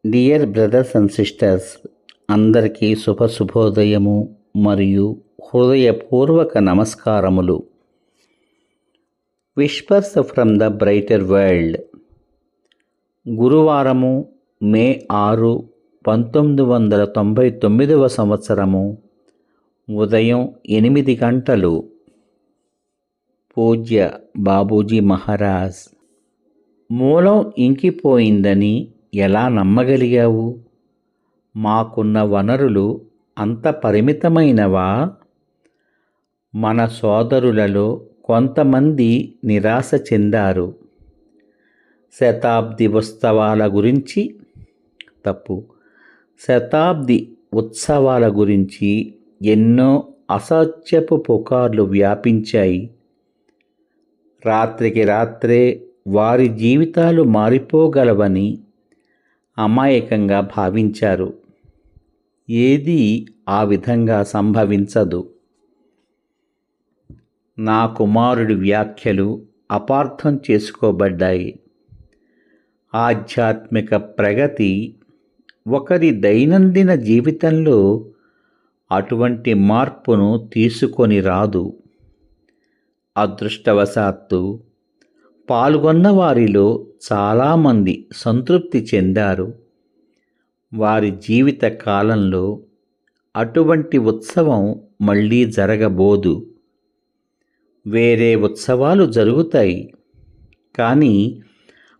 Dear brothers and sisters, అందరికీ శుభోదయము మరియు హృదయపూర్వక నమస్కారములు. Whispers from the brighter world. గురువారము మే 6, 1999 సంవత్సరము ఉదయం 8 గంటలు. పూజ్య బాబూజీ మహారాజ్. మూలం ఇంకిపోయిందని ఎలా నమ్మగలిగావు? మాకున్న వనరులు అంత పరిమితమైనవా? మన సోదరులలో కొంతమంది నిరాశ చెందారు. శతాబ్ది ఉత్సవాల గురించి శతాబ్ది ఉత్సవాల గురించి ఎన్నో అసత్యపు పుకార్లు వ్యాపించాయి. రాత్రికి రాత్రే వారి జీవితాలు మారిపోగలవని అమాయకంగా భావించారు. ఏదీ ఆ విధంగా సంభవించదు. నా కుమారుడి వ్యాఖ్యలు అపార్థం చేసుకోబడ్డాయి. ఆధ్యాత్మిక ప్రగతి ఒకరి దైనందిన జీవితంలో అటువంటి మార్పును తీసుకొని రాదు. అదృష్టవశాత్తు పాల్గొన్న వారిలో చాలామంది సంతృప్తి చెందారు. వారి జీవిత కాలంలో అటువంటి ఉత్సవం మళ్ళీ జరగబోదు. వేరే ఉత్సవాలు జరుగుతాయి, కానీ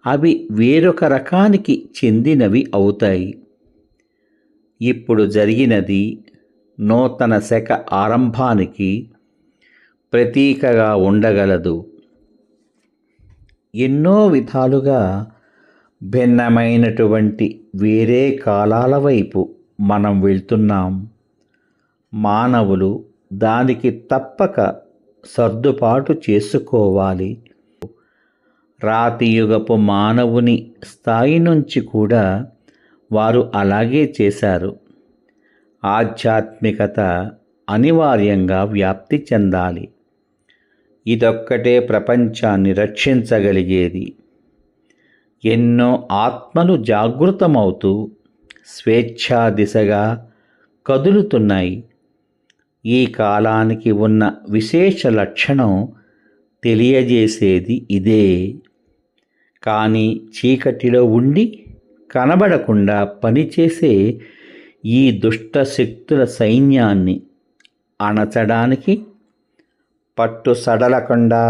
అవి వేరొక రకానికి చెందినవి అవుతాయి. ఇప్పుడు జరిగినది నూతన శక ఆరంభానికి ప్రతీకగా ఉండగలదు. ఎన్నో విధాలుగా భిన్నమైనటువంటి వేరే కాలాల వైపు మనం వెళ్తున్నాం. మానవులు దానికి తప్పక సర్దుబాటు చేసుకోవాలి. రాతియుగపు మానవుని స్థాయి నుంచి కూడా వారు అలాగే చేశారు. ఆధ్యాత్మికత అనివార్యంగా వ్యాప్తి చెందాలి. ఇదొక్కటే ప్రపంచాన్ని రక్షించగలిగేది. ఎన్నో ఆత్మలు జాగృతమవుతూ స్వేచ్ఛా దిశగా కదులుతున్నాయి. ఈ కాలానికి ఉన్న విశేష లక్షణం తెలియజేసేది ఇదే. కానీ చీకటిలో ఉండి కనబడకుండా పనిచేసే ఈ దుష్ట శక్తుల సైన్యాన్ని అణచడానికి పట్టు సడలకుండా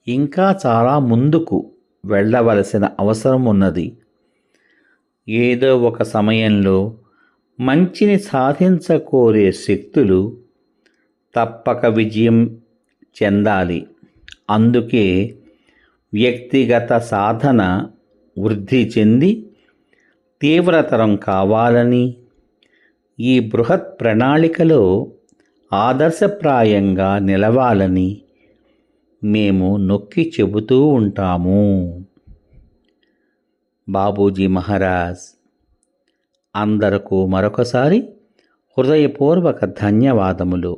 ఇంకా చాలా ముందుకు వెళ్ళవలసిన అవసరం ఉన్నది. ఏదో ఒక సమయంలో మంచిని సాధించకోరే శక్తులు తప్పక విజయం చెందాలి. అందుకే వ్యక్తిగత సాధన వృద్ధి చెంది తీవ్రతరం కావాలని, ఈ బృహత్ ప్రణాళికలో ఆదర్శప్రాయంగా నిలవాలని మేము నొక్కి చెబుతూ ఉంటాము. బాబూజీ మహారాజ్. అందరకు మరొకసారి హృదయపూర్వక ధన్యవాదములు.